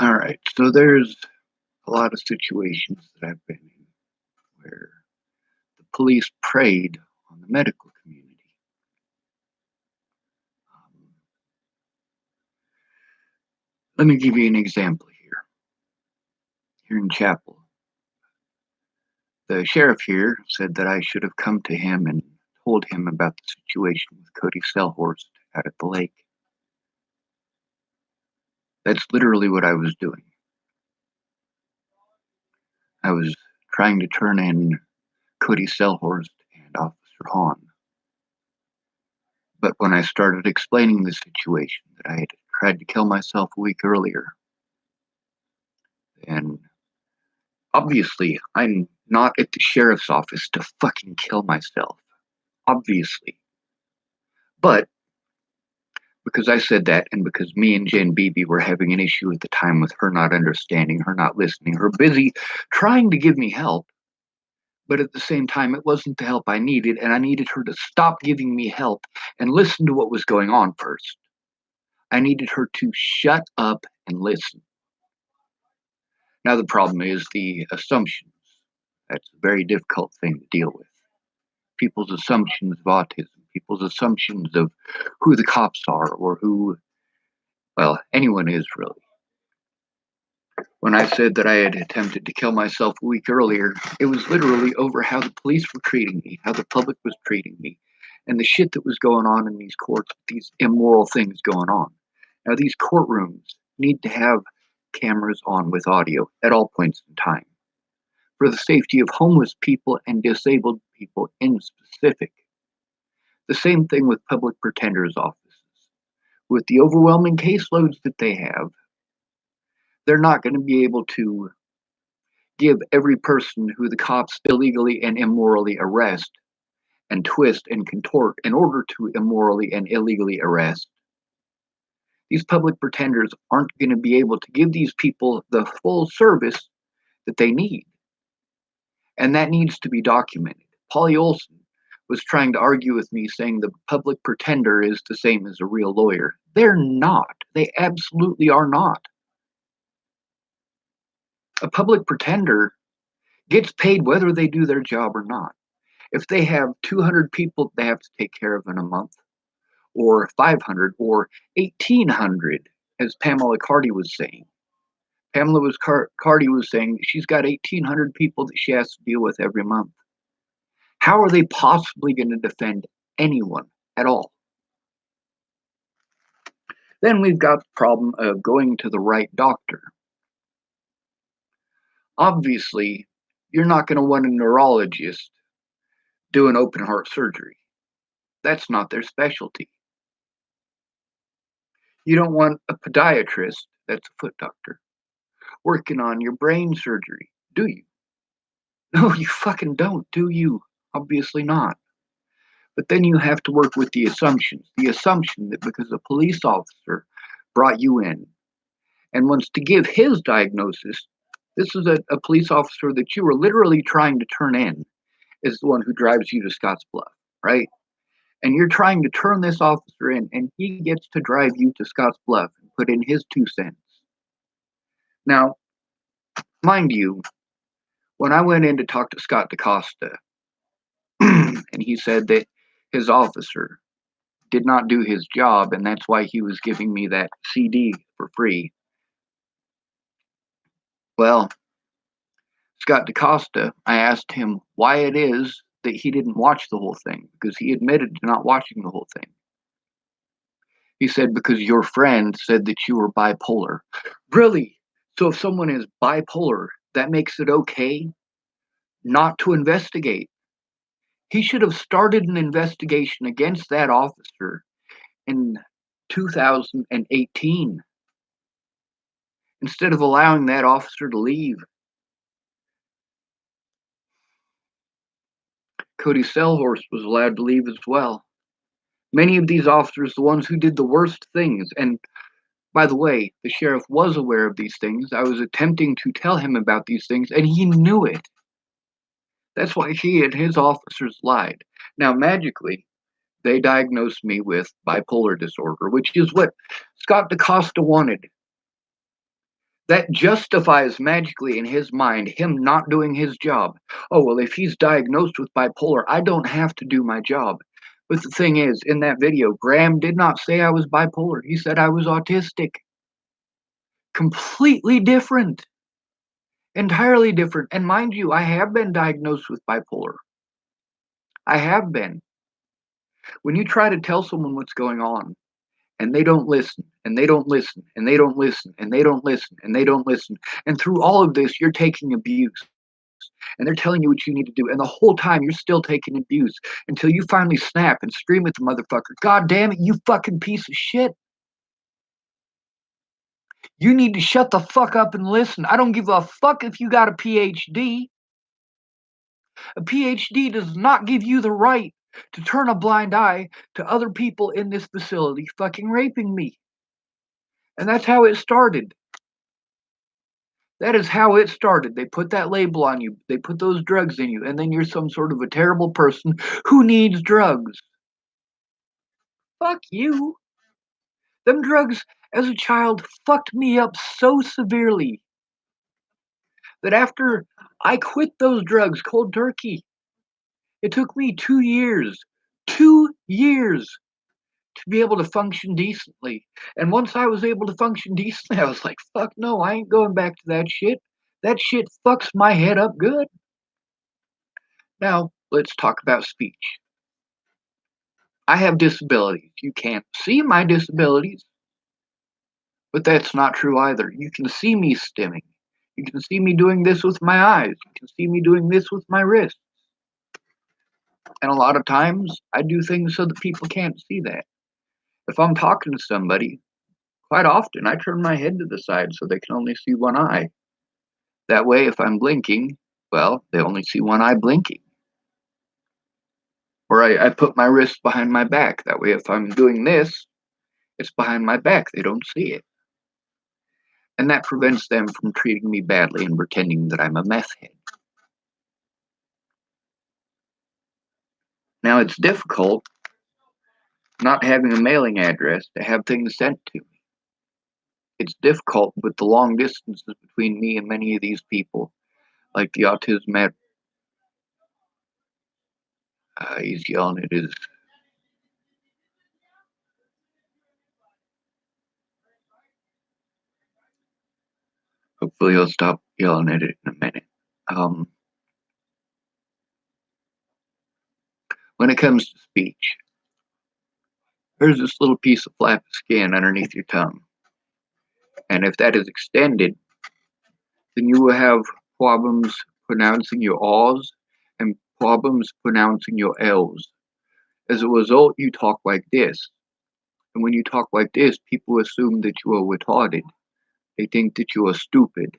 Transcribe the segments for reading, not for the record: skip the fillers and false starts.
All right. So there's a lot of situations that I've been in where the police preyed on the medical community. Um, Let me give you an example here. Here in Chapel, the sheriff here said that I should have come to him and told him about the situation with Cody Selhorst out at the lake. That's literally what I was doing. I was trying to turn in Cody Selhorst and Officer Hahn. But when I started explaining the situation, that I had tried to kill myself a week earlier, and obviously I'm not at the sheriff's office to fucking kill myself. Obviously. But because I said that, and because me and Jen Beebe were having an issue at the time with her not understanding, her not listening, her busy trying to give me help, but at the same time, it wasn't the help I needed, and I needed her to stop giving me help and listen to what was going on first. I needed her to shut up and listen. Now, the problem is the assumptions. That's a very difficult thing to deal with. People's assumptions of autism, people's assumptions of who the cops are or who, well, anyone is really. When I said that I had attempted to kill myself a week earlier, it was literally over how the police were treating me, how the public was treating me, and the shit that was going on in these courts, these immoral things going on. Now, these courtrooms need to have cameras on with audio at all points in time for the safety of homeless people and disabled people in specific. The same thing with public pretenders' offices. With the overwhelming caseloads that they have, they're not going to be able to give every person who the cops illegally and immorally arrest and twist and contort in order to immorally and illegally arrest. These public pretenders aren't going to be able to give these people the full service that they need. And that needs to be documented. Polly Olson was trying to argue with me saying the public pretender is the same as a real lawyer. They're not. They absolutely are not. A public pretender gets paid whether they do their job or not. If they have 200 people they have to take care of in a month, or 500, or 1,800, as Pamela Cardi was saying. Cardi was saying she's got 1,800 people that she has to deal with every month. How are they possibly going to defend anyone at all? Then we've got the problem of going to the right doctor. Obviously, you're not going to want a neurologist do an open heart surgery. That's not their specialty. You don't want a podiatrist, that's a foot doctor, working on your brain surgery, do you? No, you fucking don't, do you? Obviously not. But then you have to work with the assumption that because a police officer brought you in and wants to give his diagnosis, this is a police officer that you were literally trying to turn in, is the one who drives you to Scottsbluff, right? And you're trying to turn this officer in, and he gets to drive you to Scottsbluff and put in his 2 cents. Now, mind you, when I went in to talk to Scott DaCosta, and he said that his officer did not do his job, and that's why he was giving me that CD for free. Well, Scott DaCosta, I asked him why it is that he didn't watch the whole thing, because he admitted to not watching the whole thing. He said, because your friend said that you were bipolar. Really? So if someone is bipolar, that makes it okay not to investigate? He should have started an investigation against that officer in 2018 instead of allowing that officer to leave. Cody Selhorst was allowed to leave as well. Many of these officers, the ones who did the worst things, and by the way, the sheriff was aware of these things. I was attempting to tell him about these things, and he knew it. That's why he and his officers lied. Now, magically, they diagnosed me with bipolar disorder, which is what Scott DaCosta wanted. That justifies magically in his mind him not doing his job. Oh, well, if he's diagnosed with bipolar, I don't have to do my job. But the thing is, in that video, Graham did not say I was bipolar. He said I was autistic. Completely different. Entirely different. And mind you, I have been diagnosed with bipolar. I have been. When you try to tell someone what's going on, and they don't listen, and they don't listen, and they don't listen, and they don't listen, and they don't listen, and through all of this, you're taking abuse. And they're telling you what you need to do. And the whole time you're still taking abuse until you finally snap and scream at the motherfucker. God damn it, you fucking piece of shit. You need to shut the fuck up and listen. I don't give a fuck if you got a PhD. A PhD does not give you the right to turn a blind eye to other people in this facility fucking raping me. And that's how it started. That is how it started. They put that label on you. They put those drugs in you. And then you're some sort of a terrible person who needs drugs. Fuck you. Them drugs as a child fucked me up so severely that after I quit those drugs cold turkey, it took me 2 years, 2 years to be able to function decently. And once I was able to function decently, I was like, fuck no, I ain't going back to that shit. That shit fucks my head up good. Now, let's talk about speech. I have disabilities. You can't see my disabilities, but that's not true either. You can see me stimming. You can see me doing this with my eyes. You can see me doing this with my wrists. And a lot of times, I do things so that people can't see that. If I'm talking to somebody, quite often I turn my head to the side so they can only see one eye. That way, if I'm blinking, well, they only see one eye blinking. Or I put my wrist behind my back. That way, if I'm doing this, it's behind my back. They don't see it. And that prevents them from treating me badly and pretending that I'm a meth head. Now, it's difficult not having a mailing address to have things sent to me. It's difficult with the long distances between me and many of these people, like the autism he's yelling at his. Hopefully, he'll stop yelling at it in a minute. When it comes to speech, there's this little piece of flap of skin underneath your tongue. And if that is extended, then you will have problems pronouncing your R's and problems pronouncing your L's. As a result, you talk like this. And when you talk like this, people assume that you are retarded. They think that you are stupid.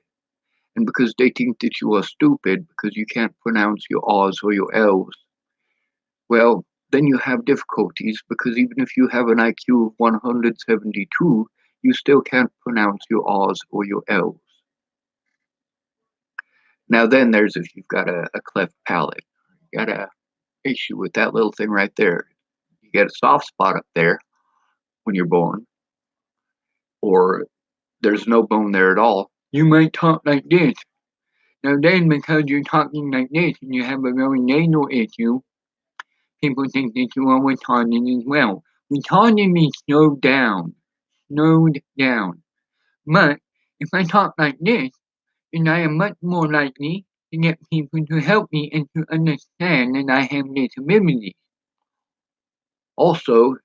And because they think that you are stupid because you can't pronounce your R's or your L's, well, then you have difficulties because even if you have an IQ of 172, you still can't pronounce your R's or your L's. Now then there's if you've got a cleft palate. You got a issue with that little thing right there. You get a soft spot up there when you're born, or there's no bone there at all. You might talk like this. Now then, because you're talking like this and you have a very nasal issue, people think that you are retarded as well. Retarded means slowed down. Slowed down. But if I talk like this, then I am much more likely to get people to help me and to understand that I have disabilities. Also,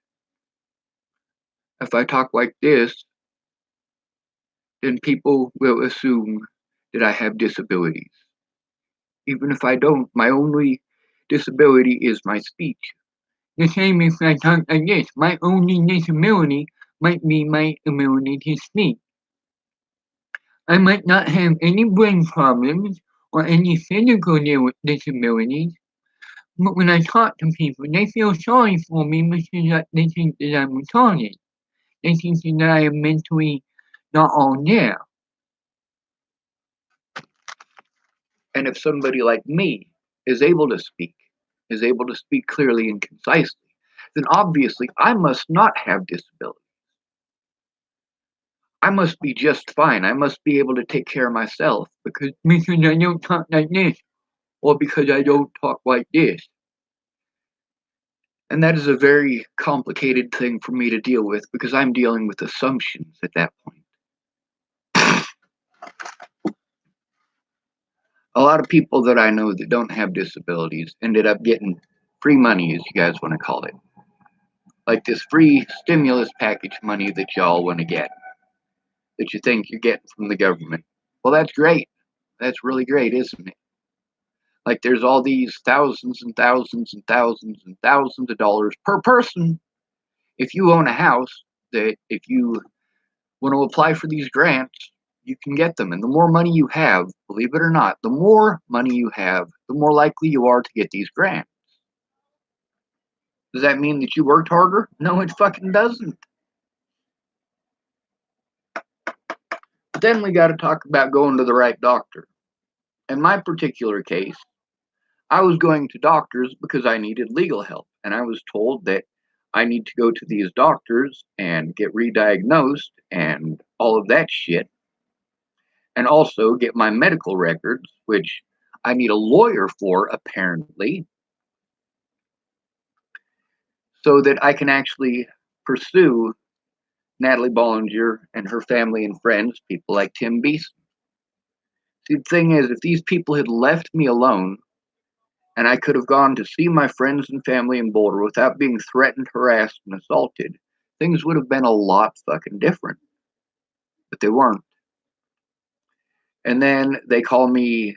if I talk like this, then people will assume that I have disabilities. Even if I don't, my only disability is my speech. The same if I talk like this, my only disability might be my ability to speak. I might not have any brain problems or any physical disabilities, but when I talk to people, they feel sorry for me because they think that I'm retarded. They think that I am mentally not all there. And if somebody like me is able to speak clearly and concisely, then obviously I must not have disabilities. I must be just fine. I must be able to take care of myself because I don't talk like this, or because I don't talk like this. And that is a very complicated thing for me to deal with because I'm dealing with assumptions at that point. A lot of people that I know that don't have disabilities ended up getting free money, as you guys want to call it. Like this free stimulus package money that y'all want to get, that you think you're getting from the government. Well, that's great. That's really great, isn't it? Like there's all these thousands and thousands and thousands and thousands of dollars per person. If you own a house, that if you want to apply for these grants, you can get them. And the more money you have, believe it or not, the more money you have, the more likely you are to get these grants. Does that mean that you worked harder? No, it fucking doesn't. But then we got to talk about going to the right doctor. In my particular case, I was going to doctors because I needed legal help. And I was told that I need to go to these doctors and get re-diagnosed and all of that shit. And also get my medical records, which I need a lawyer for, apparently, so that I can actually pursue Natalie Bollinger and her family and friends, people like Tim Beeson. See, the thing is, if these people had left me alone and I could have gone to see my friends and family in Boulder without being threatened, harassed, and assaulted, things would have been a lot fucking different. But they weren't. And then they call me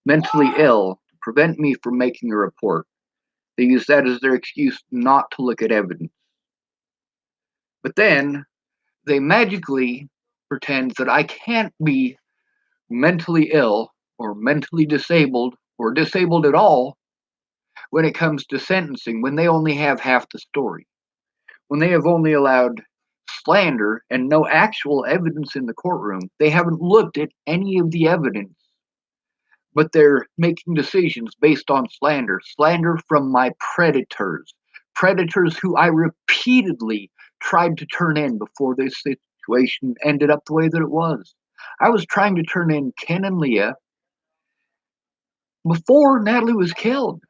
mentally ill to prevent me from making a report. They use that as their excuse not to look at evidence. But then they magically pretend that I can't be mentally ill or mentally disabled or disabled at all when it comes to sentencing, when they only have half the story, when they have only allowed slander and no actual evidence in the courtroom. They haven't looked at any of the evidence, but they're making decisions based on slander from my predators who I repeatedly tried to turn in before this situation ended up the way that it was. I was trying to turn in Ken and Leah before Natalie was killed.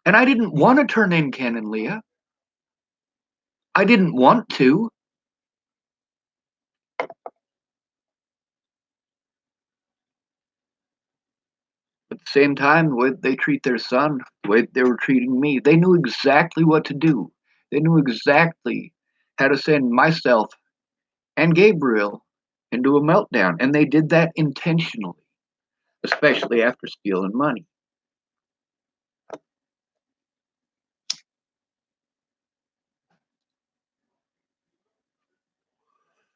And I didn't want to turn in Ken and Leah. I didn't want to. At the same time, the way they treat their son, the way they were treating me, they knew exactly what to do. They knew exactly how to send myself and Gabriel into a meltdown. And they did that intentionally, especially after stealing money.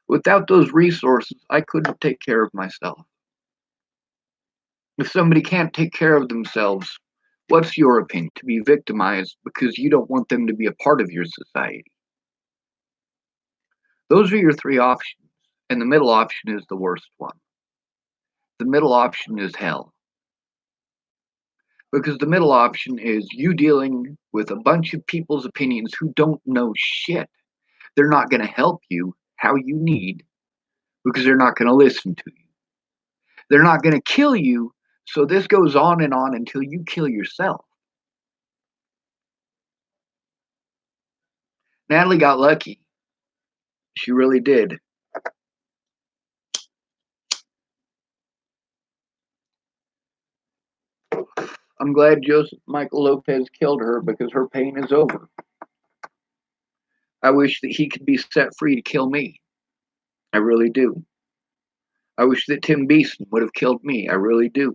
Without those resources, I couldn't take care of myself. If somebody can't take care of themselves, what's your opinion? To be victimized because you don't want them to be a part of your society. Those are your three options, and the middle option is the worst one. The middle option is hell. Because the middle option is you dealing with a bunch of people's opinions who don't know shit. They're not going to help you how you need because they're not going to listen to you. They're not going to kill you, so this goes on and on until you kill yourself. Natalie got lucky. She really did. I'm glad Joseph Michael Lopez killed her because her pain is over. I wish that he could be set free to kill me. I really do. I wish that Tim Beeson would have killed me. I really do.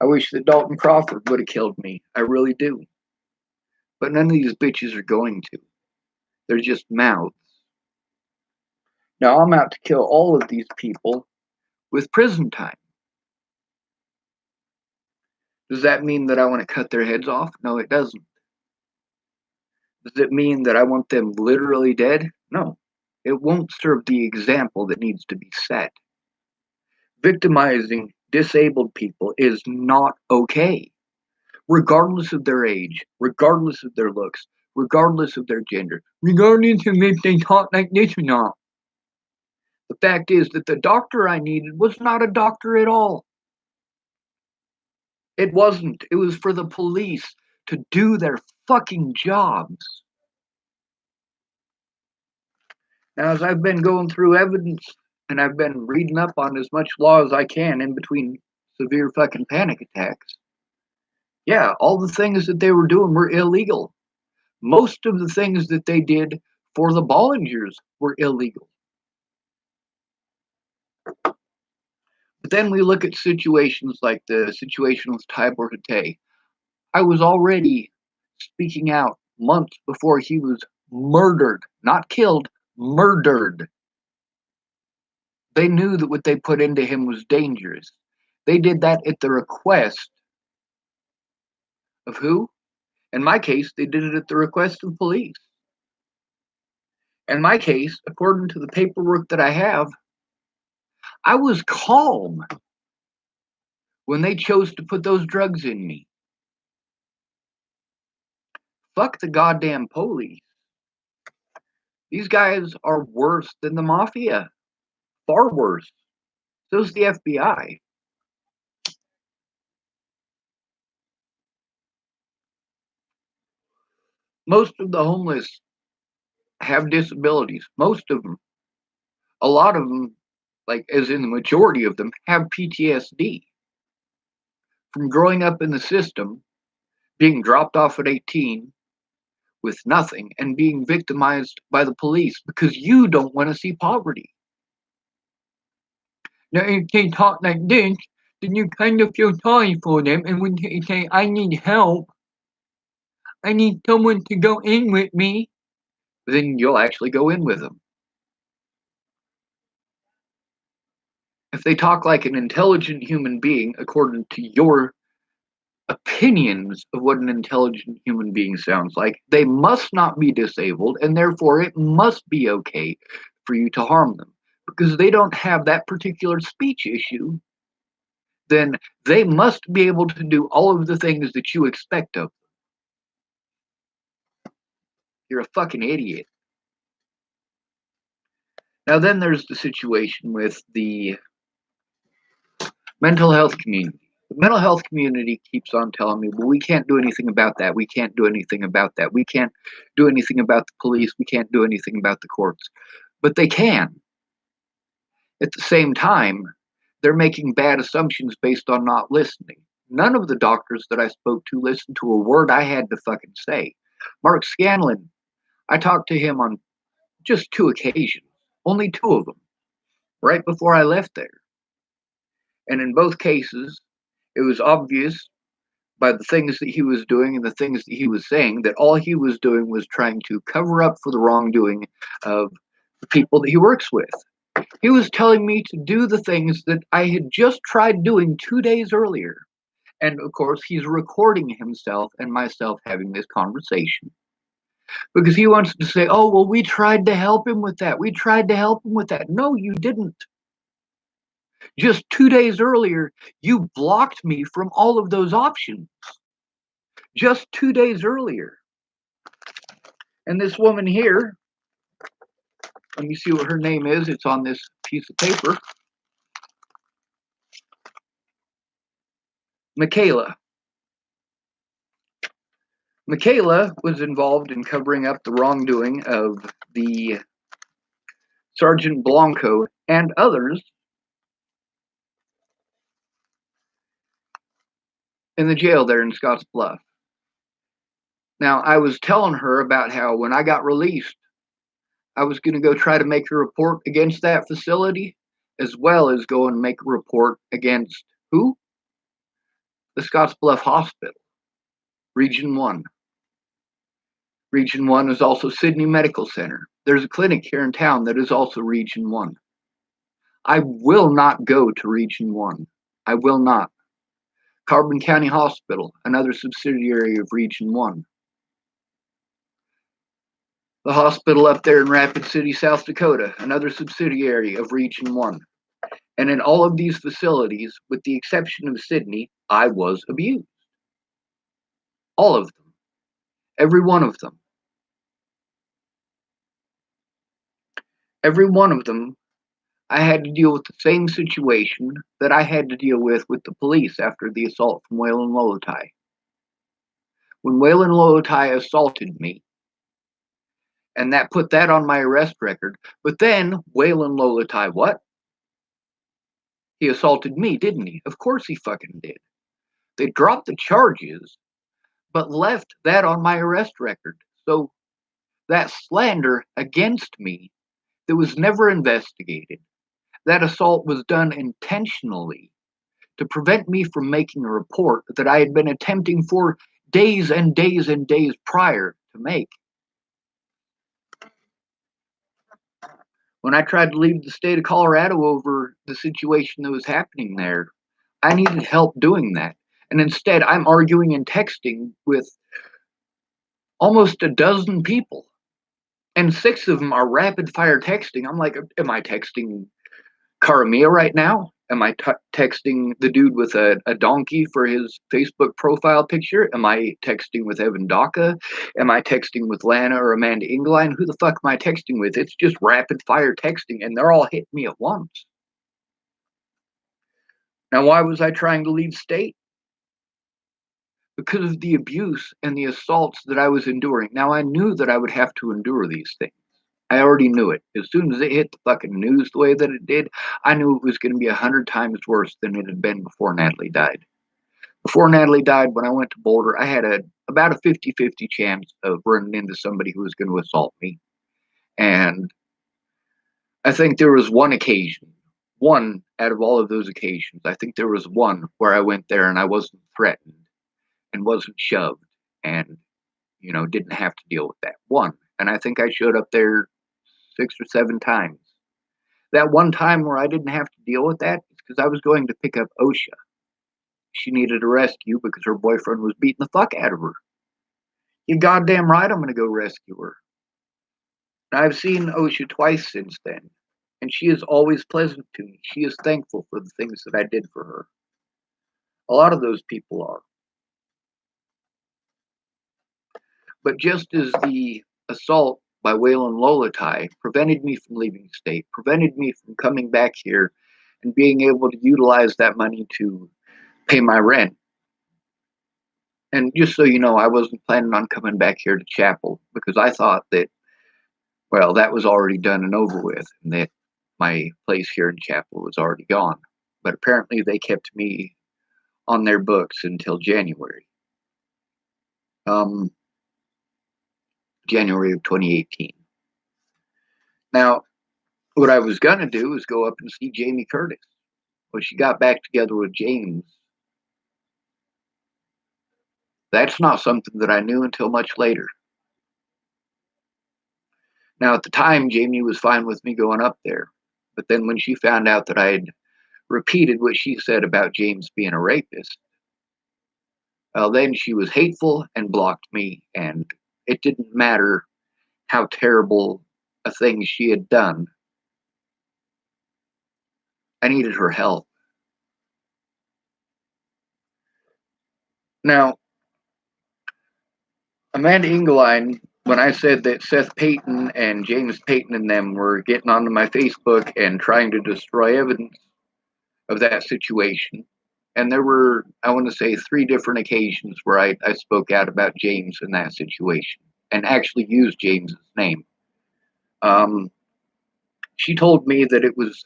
I wish that Dalton Crawford would have killed me. I really do. But none of these bitches are going to. They're just mouths. Now I'm out to kill all of these people with prison time. Does that mean that I want to cut their heads off? No, it doesn't. Does it mean that I want them literally dead? No. It won't serve the example that needs to be set. Victimizing disabled people is not okay, regardless of their age, regardless of their looks, regardless of their gender, regardless of if they talk like this or not. The fact is that the doctor I needed was not a doctor at all. It wasn't. It was for the police to do their fucking jobs. Now, as I've been going through evidence and I've been reading up on as much law as I can in between severe fucking panic attacks, yeah, all the things that they were doing were illegal. Most of the things that they did for the Bollingers were illegal. But then we look at situations like the situation with Tibor Hatay. I was already speaking out months before he was murdered, not killed, murdered. They knew that what they put into him was dangerous. They did that at the request of who? In my case, they did it at the request of police. In my case, according to the paperwork that I have, I was calm when they chose to put those drugs in me. Fuck the goddamn police. These guys are worse than the mafia. Far worse. So's the FBI. Most of the homeless have disabilities. Most of them. A lot of them, like as in the majority of them, have PTSD from growing up in the system, being dropped off at 18 with nothing, and being victimized by the police because you don't want to see poverty. Now, if they talk like this, then you kind of feel sorry for them, and when they say, I need help, I need someone to go in with me, then you'll actually go in with them. If they talk like an intelligent human being, according to your opinions of what an intelligent human being sounds like, they must not be disabled, and therefore it must be okay for you to harm them. Because they don't have that particular speech issue, then they must be able to do all of the things that you expect of them. You're a fucking idiot. Now, then there's the situation with the mental health community. The mental health community keeps on telling me, well, we can't do anything about that. We can't do anything about that. We can't do anything about the police. We can't do anything about the courts. But they can. At the same time, they're making bad assumptions based on not listening. None of the doctors that I spoke to listened to a word I had to fucking say. Mark Scanlon, I talked to him on just 2 occasions, only 2 of them, right before I left there. And in both cases, it was obvious by the things that he was doing and the things that he was saying that all he was doing was trying to cover up for the wrongdoing of the people that he works with. He was telling me to do the things that I had just tried doing 2 days earlier. And of course, he's recording himself and myself having this conversation because he wants to say, oh, well, we tried to help him with that. We tried to help him with that. No, you didn't. Just 2 days earlier, you blocked me from all of those options. Just 2 days earlier. And this woman here, let me see what her name is. It's on this piece of paper. Michaela. Michaela was involved in covering up the wrongdoing of the Sergeant Blanco and others in the jail there in Scotts Bluff. Now, I was telling her about how when I got released, I was going to go try to make a report against that facility, as well as go and make a report against who? The Scotts Bluff Hospital, Region 1. Region 1 is also Sydney Medical Center. There's a clinic here in town that is also Region 1. I will not go to Region 1. I will not. Carbon County Hospital, another subsidiary of Region 1. The hospital up there in Rapid City, South Dakota, another subsidiary of Region 1. And in all of these facilities, with the exception of Sydney, I was abused. All of them. Every one of them. Every one of them, I had to deal with the same situation that I had to deal with the police after the assault from Waylon Lolotai. When Waylon Lolotai assaulted me, and that put that on my arrest record, but then Waylon Lolotai, what? He assaulted me, didn't he? Of course he fucking did. They dropped the charges, but left that on my arrest record. So that slander against me that was never investigated, that assault was done intentionally to prevent me from making a report that I had been attempting for days and days and days prior to make. When I tried to leave the state of Colorado over the situation that was happening there, I needed help doing that. And instead, I'm arguing and texting with almost a dozen people. And 6 of them are rapid fire texting. I'm like, am I texting Karamia right now? Am I texting the dude with a donkey for his Facebook profile picture? Am I texting with Evan Daka? Am I texting with Lana or Amanda Ingline? Who the fuck am I texting with? It's just rapid fire texting, and they're all hitting me at once. Now, why was I trying to leave state? Because of the abuse and the assaults that I was enduring. Now, I knew that I would have to endure these things. I already knew it. As soon as it hit the fucking news the way that it did, I knew it was going to be 100 times worse than it had been before Natalie died. Before Natalie died, when I went to Boulder, I had about a 50-50 chance of running into somebody who was going to assault me. And I think there was one occasion, one out of all of those occasions, I think there was one where I went there and I wasn't threatened and wasn't shoved and, didn't have to deal with that. One. And I think I showed up there 6 or 7 times. That one time where I didn't have to deal with that is because I was going to pick up Osha. She needed a rescue because her boyfriend was beating the fuck out of her. You goddamn right I'm going to go rescue her. And I've seen Osha twice since then, and she is always pleasant to me. She is thankful for the things that I did for her. A lot of those people are. But just as the assault by Waylon Lolotai prevented me from leaving state, prevented me from coming back here and being able to utilize that money to pay my rent. And just so you know, I wasn't planning on coming back here to Chapel because I thought that, well, that was already done and over with, and that my place here in Chapel was already gone. But apparently they kept me on their books until January. January of 2018. Now, what I was going to do was go up and see Jamie Curtis. Well, she got back together with James. That's not something that I knew until much later. Now, at the time, Jamie was fine with me going up there. But then when she found out that I had repeated what she said about James being a rapist, well, then she was hateful and blocked me. And it didn't matter how terrible a thing she had done. I needed her help. Now, Amanda Ingline, when I said that Seth Payton and James Payton and them were getting onto my Facebook and trying to destroy evidence of that situation, and there were, I want to say, 3 different occasions where I spoke out about James in that situation and actually used James's name. She told me that it was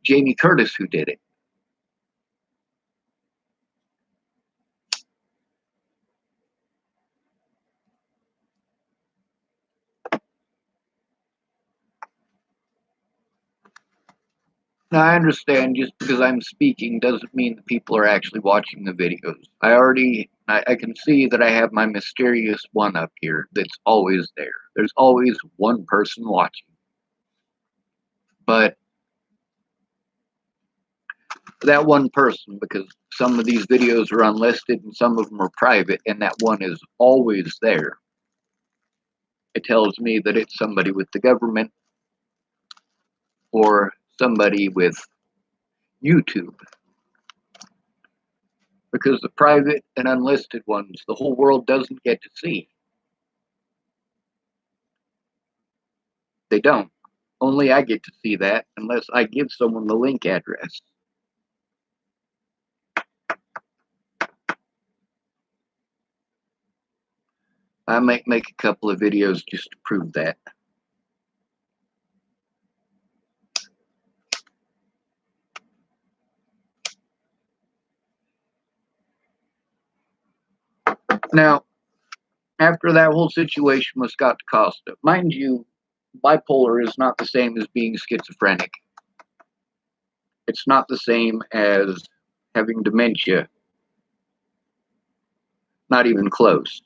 Jamie Curtis who did it. Now, I understand just because I'm speaking doesn't mean that people are actually watching the videos. I can see that I have my mysterious one up here that's always there. There's always one person watching. But that one person, because some of these videos are unlisted and some of them are private, and that one is always there, it tells me that it's somebody with the government or somebody with YouTube. Because the private and unlisted ones, the whole world doesn't get to see. They don't. Only I get to see that unless I give someone the link address. I might make a couple of videos just to prove that. Now, after that whole situation with Scott DaCosta, mind you, bipolar is not the same as being schizophrenic. It's not the same as having dementia. Not even close.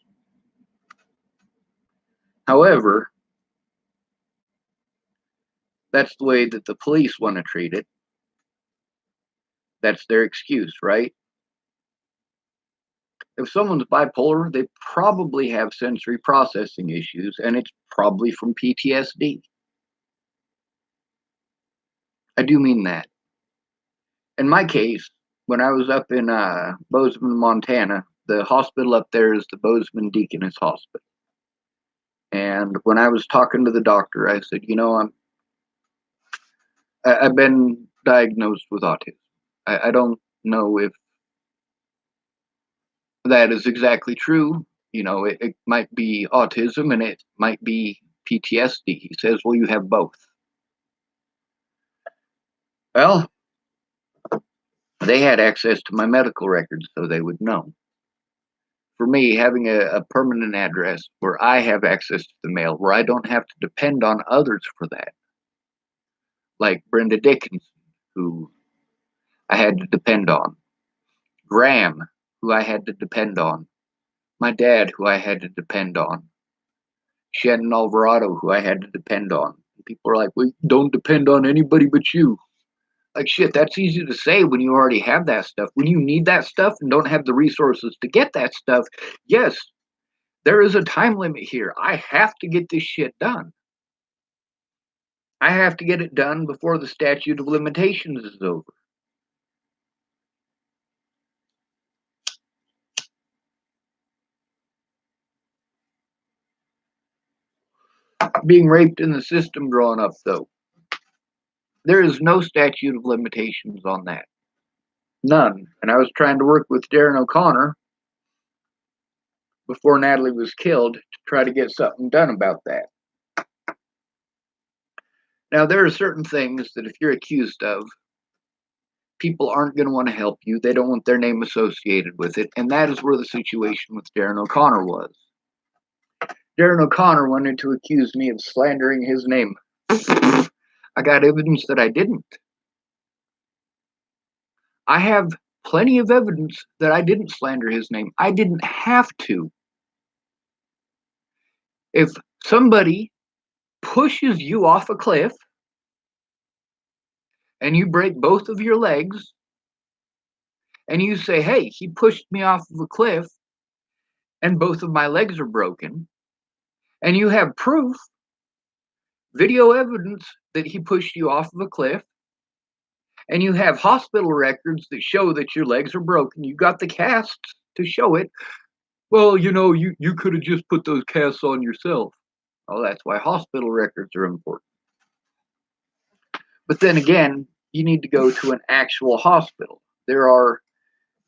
However, that's the way that the police want to treat it. That's their excuse, right? If someone's bipolar, they probably have sensory processing issues, and it's probably from PTSD. I do mean that. In my case, when I was up in Bozeman, Montana, the hospital up there is the Bozeman Deaconess Hospital. And when I was talking to the doctor, I said, I've been diagnosed with autism. I don't know if that is exactly true. It might be autism and it might be PTSD. He says, well, you have both. Well, they had access to my medical records, so they would know. For me, having a permanent address where I have access to the mail, where I don't have to depend on others for that, like Brenda Dickinson, who I had to depend on, Graham, who I had to depend on, my dad, who I had to depend on, Shannon Alvarado, who I had to depend on. And people are like, well, don't depend on anybody but you. Like, shit, that's easy to say when you already have that stuff. When you need that stuff and don't have the resources to get that stuff, yes, there is a time limit here. I have to get this shit done. I have to get it done before the statute of limitations is over. Being raped in the system growing up, though, there is no statute of limitations on that. None. And I was trying to work with Darren O'Connor before Natalie was killed to try to get something done about that. Now, there are certain things that if you're accused of, people aren't going to want to help you. They don't want their name associated with it. And that is where the situation with Darren O'Connor was. Darren O'Connor wanted to accuse me of slandering his name. I got evidence that I didn't. I have plenty of evidence that I didn't slander his name. I didn't have to. If somebody pushes you off a cliff and you break both of your legs and you say, hey, he pushed me off of a cliff and both of my legs are broken, and you have proof, video evidence that he pushed you off of a cliff, and you have hospital records that show that your legs are broken, you got the casts to show it, well, you could have just put those casts on yourself. Oh, that's why hospital records are important. But then again, you need to go to an actual hospital. There are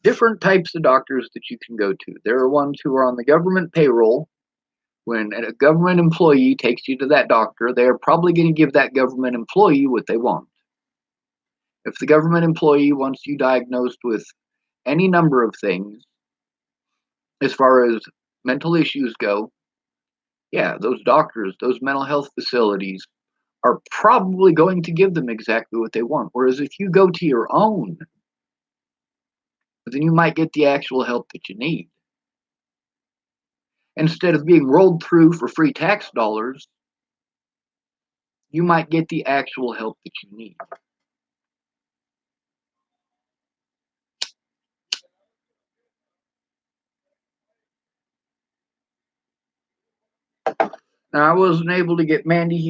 different types of doctors that you can go to. There are ones who are on the government payroll. When a government employee takes you to that doctor, they're probably going to give that government employee what they want. If the government employee wants you diagnosed with any number of things, as far as mental issues go, yeah, those doctors, those mental health facilities are probably going to give them exactly what they want. Whereas if you go to your own, then you might get the actual help that you need. Instead of being rolled through for free tax dollars, you might get the actual help that you need. Now, I wasn't able to get Mandy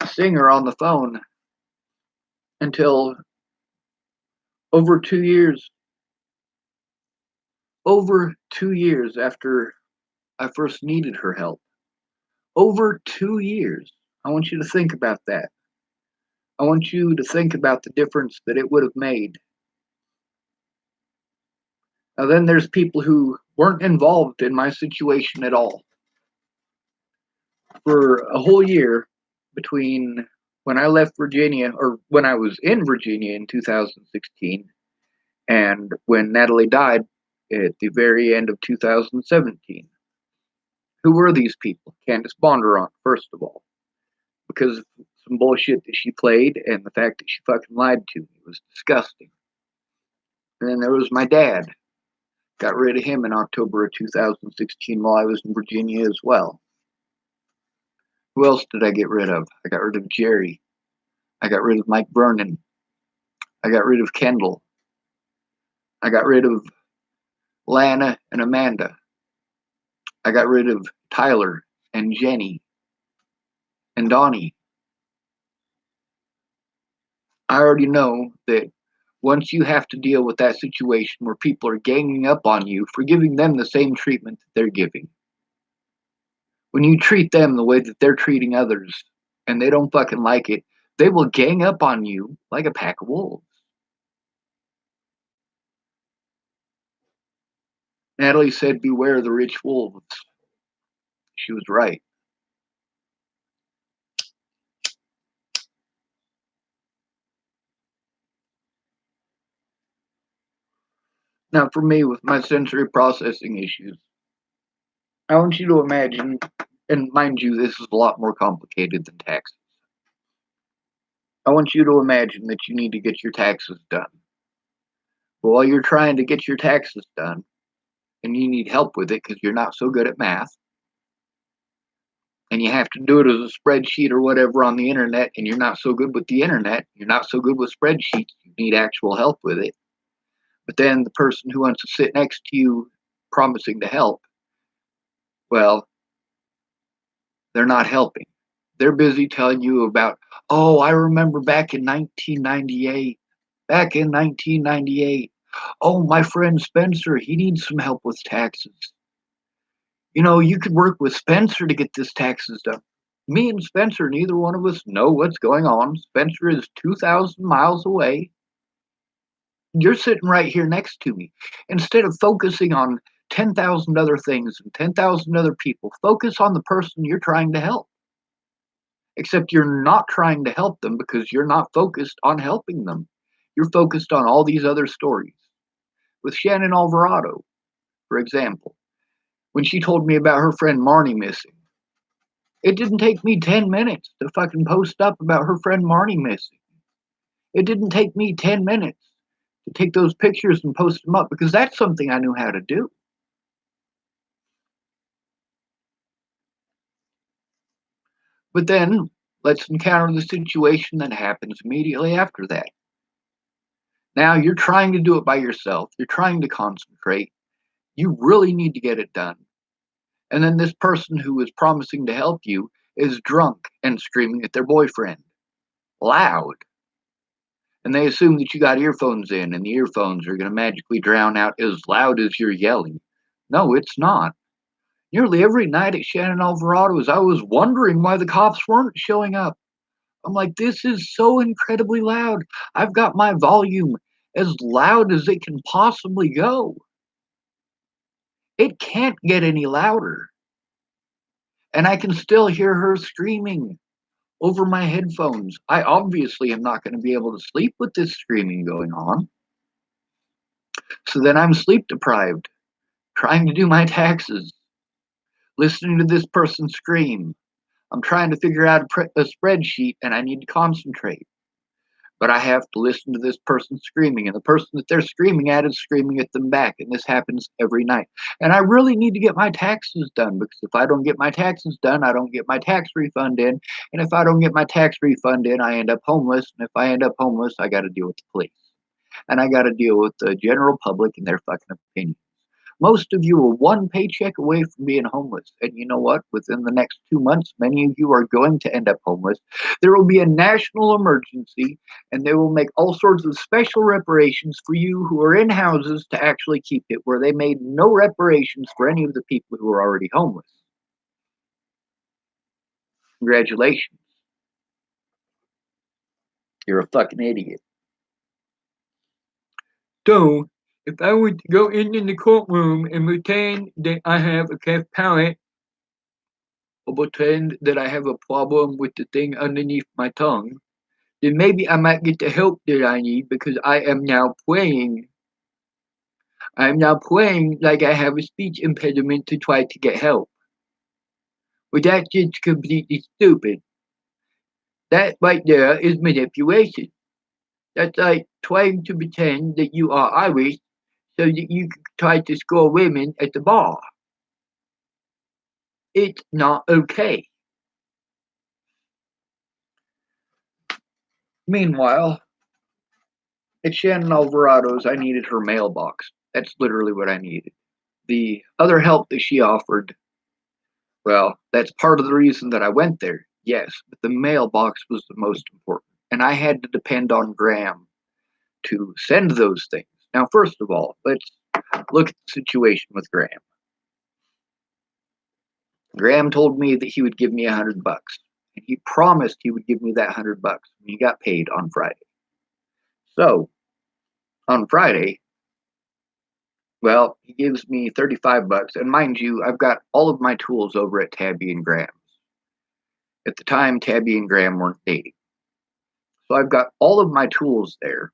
Singer on the phone until over 2 years. Over 2 years after I first needed her help. Over 2 years. I want you to think about that. I want you to think about the difference that it would have made. Now, then there's people who weren't involved in my situation at all. For a whole year between when I left Virginia, or when I was in Virginia in 2016, and when Natalie died at the very end of 2017. Who were these people? Candace Bondurant, first of all, because of some bullshit that she played and the fact that she fucking lied to me. It was disgusting. And then there was my dad. Got rid of him in October of 2016 while I was in Virginia as well. Who else did I get rid of? I got rid of Jerry. I got rid of Mike Vernon. I got rid of Kendall. I got rid of Lana and Amanda. I got rid of Tyler and Jenny and Donnie. I already know that once you have to deal with that situation where people are ganging up on you for giving them the same treatment that they're giving, when you treat them the way that they're treating others and they don't fucking like it, they will gang up on you like a pack of wolves. Natalie said, "Beware the rich wolves." She was right. Now, for me, with my sensory processing issues, I want you to imagine, and mind you, this is a lot more complicated than taxes. I want you to imagine that you need to get your taxes done. But while you're trying to get your taxes done, and you need help with it because you're not so good at math, and you have to do it as a spreadsheet or whatever on the internet, and you're not so good with the internet, you're not so good with spreadsheets, you need actual help with it. But then the person who wants to sit next to you promising to help, well, they're not helping. They're busy telling you about, oh, I remember back in 1998. Back in 1998. Oh, my friend Spencer, he needs some help with taxes. You know, you could work with Spencer to get this taxes done. Me and Spencer, neither one of us know what's going on. Spencer is 2,000 miles away. You're sitting right here next to me. Instead of focusing on 10,000 other things and 10,000 other people, focus on the person you're trying to help. Except you're not trying to help them because you're not focused on helping them. You're focused on all these other stories. With Shannon Alvarado, for example, when she told me about her friend Marnie missing, it didn't take me 10 minutes to fucking post up about her friend Marnie missing. It didn't take me 10 minutes to take those pictures and post them up because that's something I knew how to do. But then let's encounter the situation that happens immediately after that. Now you're trying to do it by yourself. You're trying to concentrate. You really need to get it done. And then this person who is promising to help you is drunk and screaming at their boyfriend loud. And they assume that you got earphones in and the earphones are going to magically drown out as loud as you're yelling. No, it's not. Nearly every night at Shannon Alvarado's, I was wondering why the cops weren't showing up. I'm like, this is so incredibly loud. I've got my volume as loud as it can possibly go. It can't get any louder. And I can still hear her screaming over my headphones. I obviously am not going to be able to sleep with this screaming going on. So then I'm sleep deprived, trying to do my taxes, listening to this person scream. I'm trying to figure out a spreadsheet and I need to concentrate. But I have to listen to this person screaming, and the person that they're screaming at is screaming at them back. And this happens every night. And I really need to get my taxes done because if I don't get my taxes done, I don't get my tax refund in. And if I don't get my tax refund in, I end up homeless. And if I end up homeless, I got to deal with the police. And I got to deal with the general public and their fucking opinions. Most of you are one paycheck away from being homeless. And you know what? Within the next 2 months, many of you are going to end up homeless. There will be a national emergency, and they will make all sorts of special reparations for you who are in houses to actually keep it, where they made no reparations for any of the people who are already homeless. Congratulations. You're a fucking idiot. So, if I were to go in the courtroom and pretend that I have a cleft palate, or pretend that I have a problem with the thing underneath my tongue, then maybe I might get the help that I need because I am now playing. I'm now playing like I have a speech impediment to try to get help. But that's just completely stupid. That right there is manipulation. That's like trying to pretend that you are Irish so that you can try to score women at the bar. It's not okay. Meanwhile, at Shannon Alvarado's, I needed her mailbox. That's literally what I needed. The other help that she offered, well, that's part of the reason that I went there, yes, but the mailbox was the most important. And I had to depend on Graham to send those things. Now, first of all, let's look at the situation with Graham. Graham told me that he would give me $100, and he promised he would give me that $100 when he got paid on Friday. So, on Friday, well, he gives me $35, and mind you, I've got all of my tools over at Tabby and Graham's. At the time, Tabby and Graham weren't dating. So I've got all of my tools there,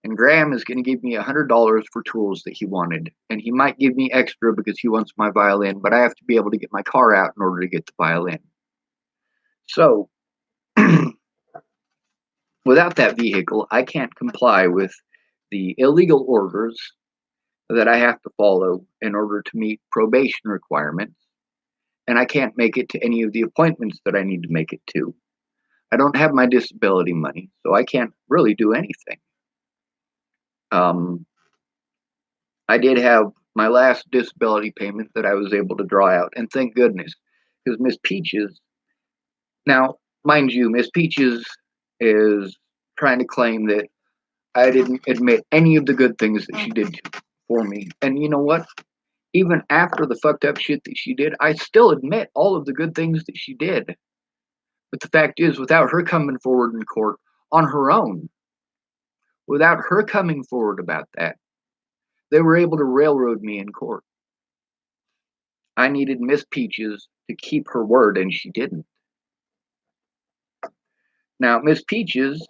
and Graham is going to give me $100 for tools that he wanted, and he might give me extra because he wants my violin, but I have to be able to get my car out in order to get the violin. So, without that vehicle, I can't comply with the illegal orders that I have to follow in order to meet probation requirements, and I can't make it to any of the appointments that I need to make it to. I don't have my disability money, so I can't really do anything. Um, I did have my last disability payment that I was able to draw out, and thank goodness, because Miss Peaches, now, mind you, Miss Peaches is trying to claim that I didn't admit any of the good things that she did for me. And you know what? Even after the fucked up shit that she did, I still admit all of the good things that she did. But the fact is, without her coming forward in court on her own, without her coming forward about that, they were able to railroad me in court. I needed Miss Peaches to keep her word, and she didn't. Now, Miss Peaches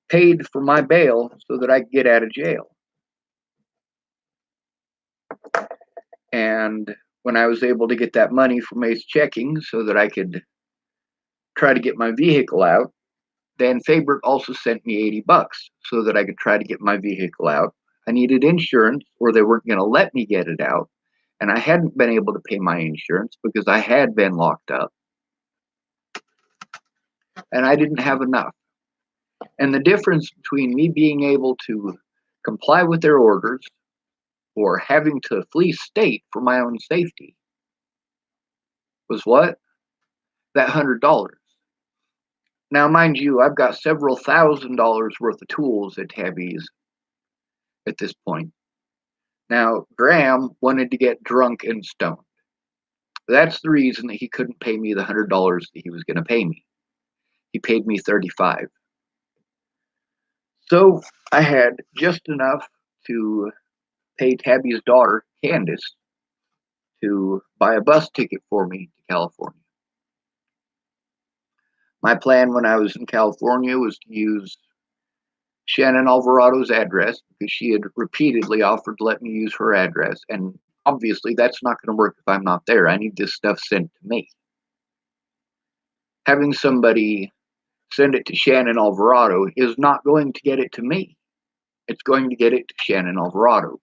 paid for my bail so that I could get out of jail. And when I was able to get that money from Ace Checking so that I could try to get my vehicle out, then Fabric also sent me $80 so that I could try to get my vehicle out. I needed insurance or they weren't going to let me get it out. And I hadn't been able to pay my insurance because I had been locked up. And I didn't have enough. And the difference between me being able to comply with their orders or having to flee state for my own safety was what? That $100. Now, mind you, I've got several $1,000s worth of tools at Tabby's at this point. Now, Graham wanted to get drunk and stoned. That's the reason that he couldn't pay me the $100 that he was going to pay me. He paid me $35. So I had just enough to pay Tabby's daughter, Candace, to buy a bus ticket for me to California. My plan when I was in California was to use Shannon Alvarado's address because she had repeatedly offered to let me use her address. And obviously, that's not going to work if I'm not there. I need this stuff sent to me. Having somebody send it to Shannon Alvarado is not going to get it to me. It's going to get it to Shannon Alvarado.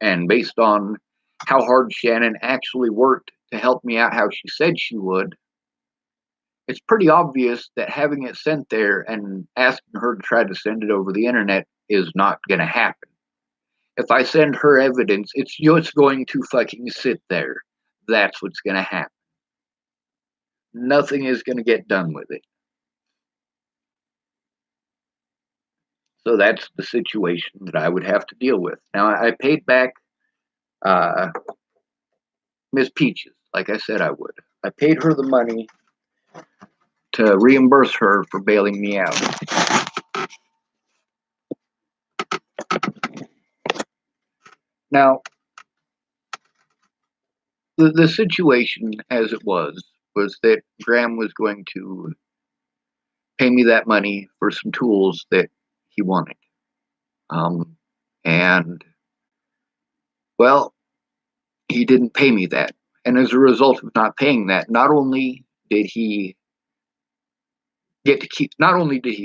And based on how hard Shannon actually worked to help me out how she said she would, it's pretty obvious that having it sent there and asking her to try to send it over the internet is not going to happen. If I send her evidence, it's going to fucking sit there. That's what's going to happen. Nothing is going to get done with it. So that's the situation that I would have to deal with. Now, I paid back Miss Peaches, like I said I would. I paid her the money to reimburse her for bailing me out. Now, the situation as it was that Graham was going to pay me that money for some tools that he wanted. And, well, he didn't pay me that. And as a result of not paying that, not only did he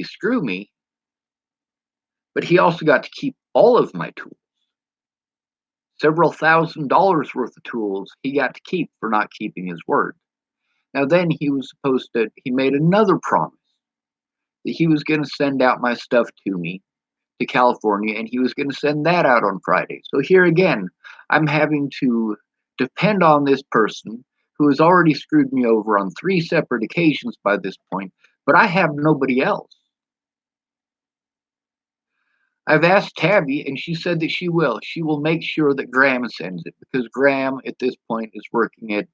screw me, but he also got to keep all of my tools. Several $1,000s worth of tools he got to keep for not keeping his word. Now then he made another promise that he was going to send out my stuff to me to California, and he was going to send that out on Friday. So here again, I'm having to depend on this person who has already screwed me over on 3 separate occasions by this point, but I have nobody else. I've asked Tabby, and she said that she will. She will make sure that Graham sends it, because Graham at this point is working at,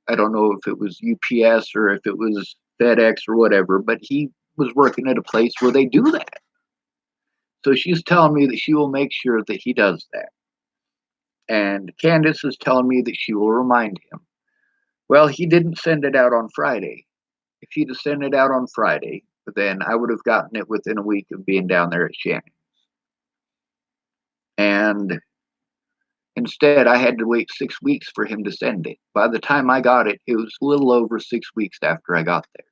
I don't know if it was UPS or if it was FedEx or whatever, but he was working at a place where they do that. So she's telling me that she will make sure that he does that. And Candace is telling me that she will remind him. Well, he didn't send it out on Friday. If he'd have sent it out on Friday, then I would have gotten it within a week of being down there at Shannon's. And instead, I had to wait 6 weeks for him to send it. By the time I got it, it was a little over 6 weeks after I got there.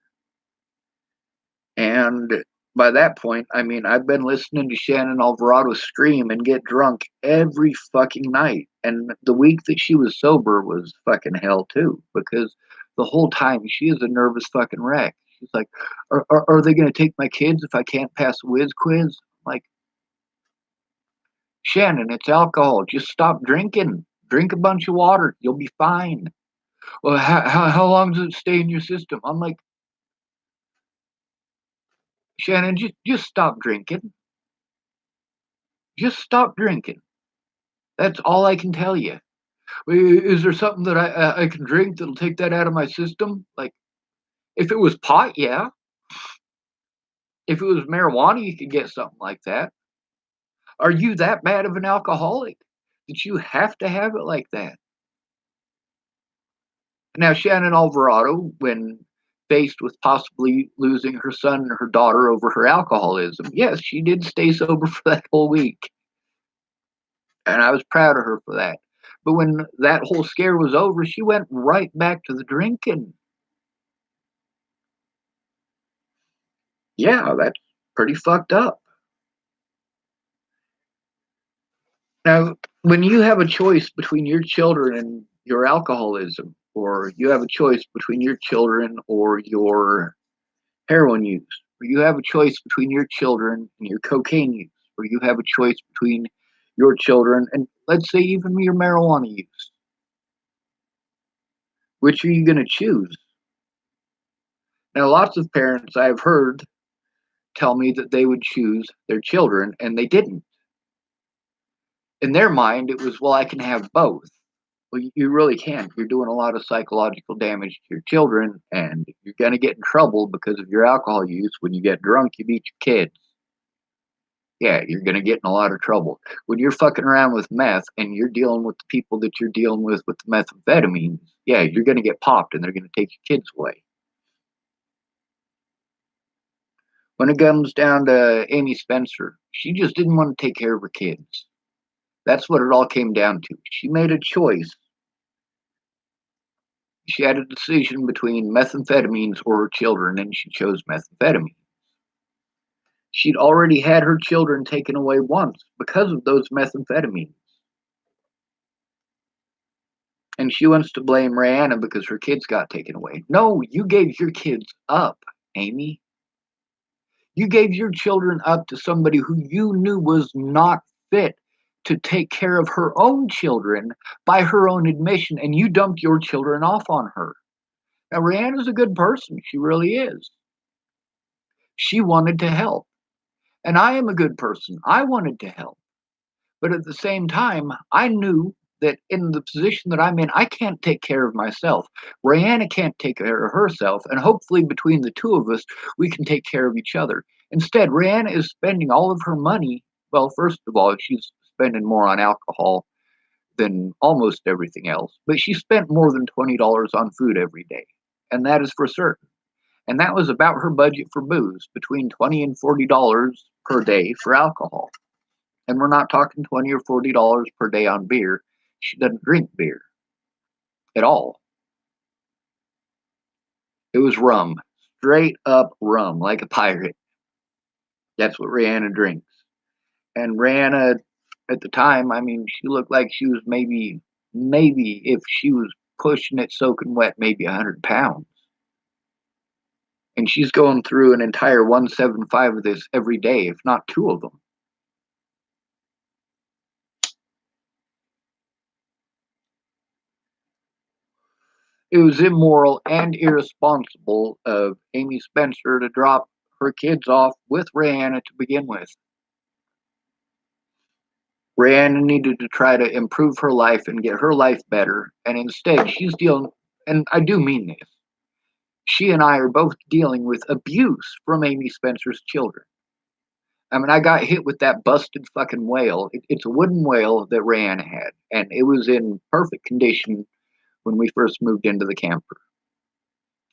And by that point, I mean, I've been listening to Shannon Alvarado scream and get drunk every fucking night. And the week that she was sober was fucking hell too, because the whole time she is a nervous fucking wreck. She's like, are they going to take my kids if I can't pass a whiz quiz? I'm like, Shannon, it's alcohol. Just stop drinking. Drink a bunch of water. You'll be fine. Well, how long does it stay in your system? I'm like, Shannon, just stop drinking. Just stop drinking. That's all I can tell you. Is there something that I can drink that'll take that out of my system? Like, if it was pot, yeah. If it was marijuana, you could get something like that. Are you that bad of an alcoholic that you have to have it like that? Now, Shannon Alvarado, when faced with possibly losing her son and her daughter over her alcoholism, yes, she did stay sober for that whole week. And I was proud of her for that. But when that whole scare was over, she went right back to the drinking. Yeah, that's pretty fucked up. Now, when you have a choice between your children and your alcoholism, or you have a choice between your children or your heroin use, or you have a choice between your children and your cocaine use, or you have a choice between your children and, let's say, even your marijuana use, which are you going to choose? Now, lots of parents I've heard tell me that they would choose their children, and they didn't. In their mind, it was, well, I can have both. Well, you really can't. You're doing a lot of psychological damage to your children, and you're going to get in trouble because of your alcohol use. When you get drunk, you beat your kids. Yeah, you're going to get in a lot of trouble. When you're fucking around with meth and you're dealing with the people that you're dealing with the methamphetamines, yeah, you're going to get popped and they're going to take your kids away. When it comes down to Amy Spencer, she just didn't want to take care of her kids. That's what it all came down to. She made a choice. She had a decision between methamphetamines or her children, and she chose methamphetamine. She'd already had her children taken away once because of those methamphetamines. And she wants to blame Rihanna because her kids got taken away. No, you gave your kids up, Amy. You gave your children up to somebody who you knew was not fit to take care of her own children by her own admission, and you dumped your children off on her. Now, Rihanna's a good person. She really is. She wanted to help. And I am a good person. I wanted to help. But at the same time, I knew that in the position that I'm in, I can't take care of myself. Rihanna can't take care of herself, and hopefully between the two of us, we can take care of each other. Instead, Rihanna is spending all of her money. Well, first of all, she's spending more on alcohol than almost everything else, but she spent more than $20 on food every day, and that is for certain. And that was about her budget for booze, between $20 and $40 per day for alcohol. And we're not talking 20 or $40 per day on beer. She doesn't drink beer at all. It was rum, straight up rum, like a pirate. That's what Rihanna drinks. And Rihanna, at the time, I mean, she looked like she was maybe if she was pushing it soaking wet, maybe 100 pounds. And she's going through an entire 175 of this every day, if not two of them. It was immoral and irresponsible of Amy Spencer to drop her kids off with Rihanna to begin with. Rihanna needed to try to improve her life and get her life better, and instead she's dealing, and I do mean this, she and I are both dealing with abuse from Amy Spencer's children. I mean, I got hit with that busted fucking whale. It's a wooden whale that Rihanna had, and it was in perfect condition when we first moved into the camper.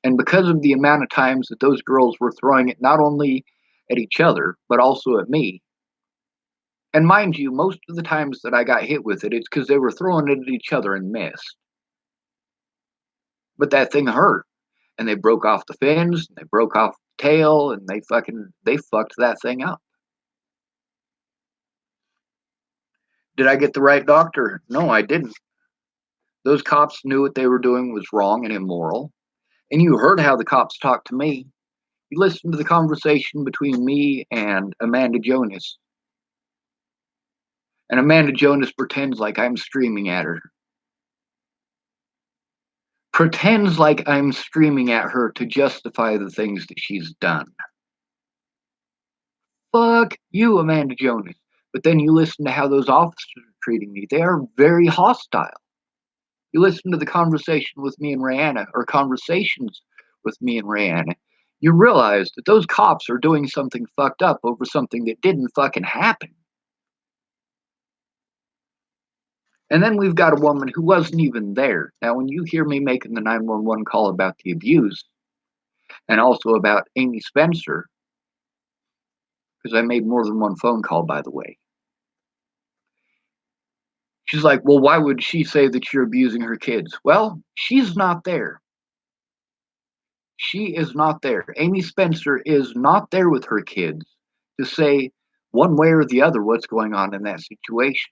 And because of the amount of times that those girls were throwing it not only at each other, but also at me, and mind you, most of the times that I got hit with it, it's because they were throwing it at each other and missed. But that thing hurt. And they broke off the fins, and they broke off the tail, and they fucked that thing up. Did I get the right doctor? No, I didn't. Those cops knew what they were doing was wrong and immoral. And you heard how the cops talked to me. You listened to the conversation between me and Amanda Jonas. And Amanda Jonas pretends like I'm screaming at her. Pretends like I'm screaming at her to justify the things that she's done. Fuck you, Amanda Jonas. But then you listen to how those officers are treating me. They are very hostile. You listen to the conversation with me and Rihanna, or conversations with me and Rihanna. You realize that those cops are doing something fucked up over something that didn't fucking happen. And then we've got a woman who wasn't even there. Now, when you hear me making the 911 call about the abuse, and also about Amy Spencer, because I made more than one phone call, by the way. She's like, well, why would she say that you're abusing her kids? Well, she's not there. She is not there. Amy Spencer is not there with her kids to say one way or the other what's going on in that situation.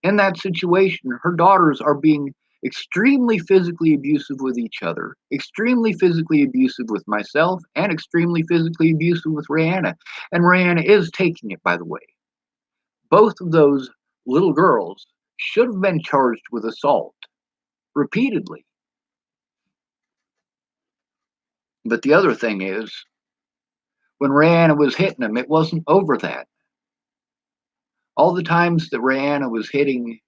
In that situation, her daughters are being extremely physically abusive with each other, extremely physically abusive with myself, and extremely physically abusive with Rihanna. And Rihanna is taking it, by the way. Both of those little girls should have been charged with assault repeatedly. But the other thing is, when Rihanna was hitting them, it wasn't over that. All the times that Rihanna was hitting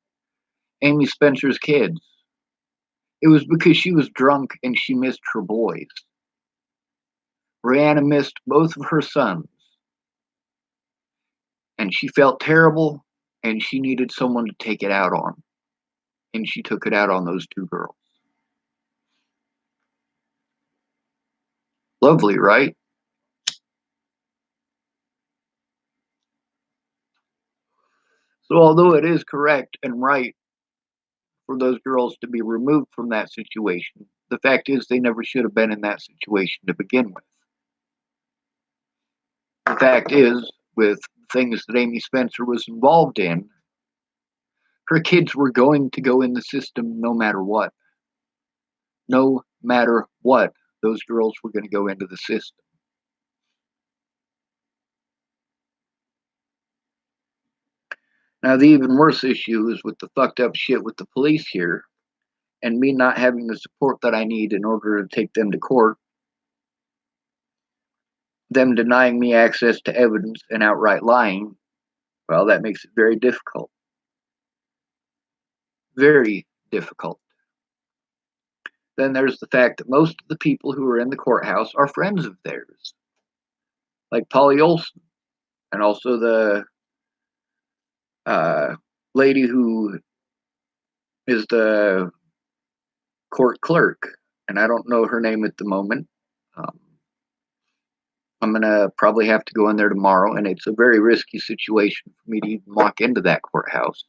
Amy Spencer's kids, it was because she was drunk and she missed her boys. Rihanna missed both of her sons, and she felt terrible, and she needed someone to take it out on. And she took it out on those two girls. Lovely, right? So, although it is correct and right for those girls to be removed from that situation, the fact is they never should have been in that situation to begin with. The fact is, with things that Amy Spencer was involved in, her kids were going to go in the system no matter what. No matter what, those girls were going to go into the system. Now, the even worse issue is with the fucked up shit with the police here, and me not having the support that I need in order to take them to court, them denying me access to evidence and outright lying. Well, that makes it very difficult. Very difficult. Then there's the fact that most of the people who are in the courthouse are friends of theirs, like Polly Olson, and also the uh, lady who is the court clerk, and I don't know her name at the moment. Um, I'm gonna probably have to go in there tomorrow, and it's a very risky situation for me to even walk into that courthouse.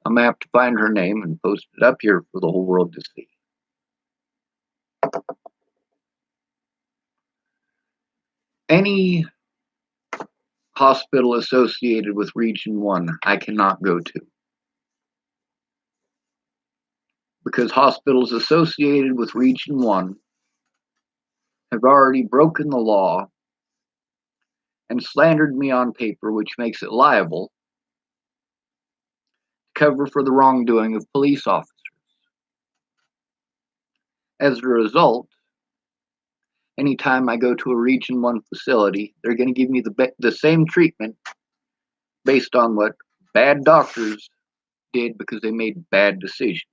I'm gonna have to find her name and post it up here for the whole world to see. Any hospital associated with Region 1, I cannot go to. Because hospitals associated with Region 1 have already broken the law and slandered me on paper, which makes it liable to cover for the wrongdoing of police officers. As a result, anytime I go to a Region 1 facility, they're going to give me the same treatment based on what bad doctors did because they made bad decisions.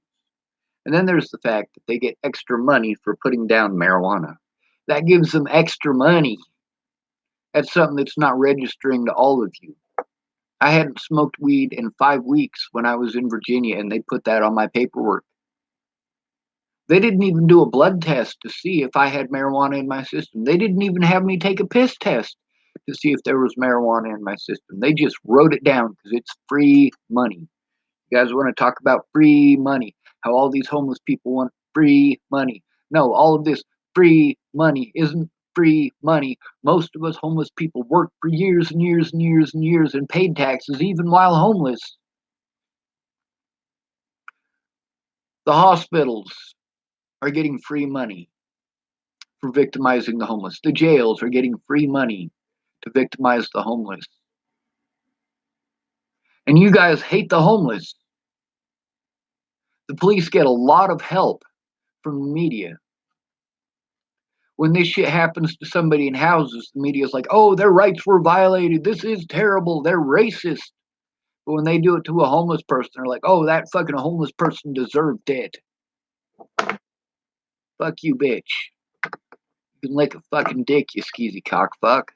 And then there's the fact that they get extra money for putting down marijuana. That gives them extra money. That's something that's not registering to all of you. I hadn't smoked weed in 5 weeks when I was in Virginia, and they put that on my paperwork. They didn't even do a blood test to see if I had marijuana in my system. They didn't even have me take a piss test to see if there was marijuana in my system. They just wrote it down because it's free money. You guys want to talk about free money? How all these homeless people want free money. No, all of this free money isn't free money. Most of us homeless people worked for years and years and years and years and paid taxes even while homeless. The hospitals are getting free money for victimizing the homeless. The jails are getting free money to victimize the homeless. And you guys hate the homeless. The police get a lot of help from the media. When this shit happens to somebody in houses, the media's like, oh, their rights were violated. This is terrible. They're racist. But when they do it to a homeless person, they're like, oh, that fucking homeless person deserved it. Fuck you, bitch. You can lick a fucking dick, you skeezy cockfuck.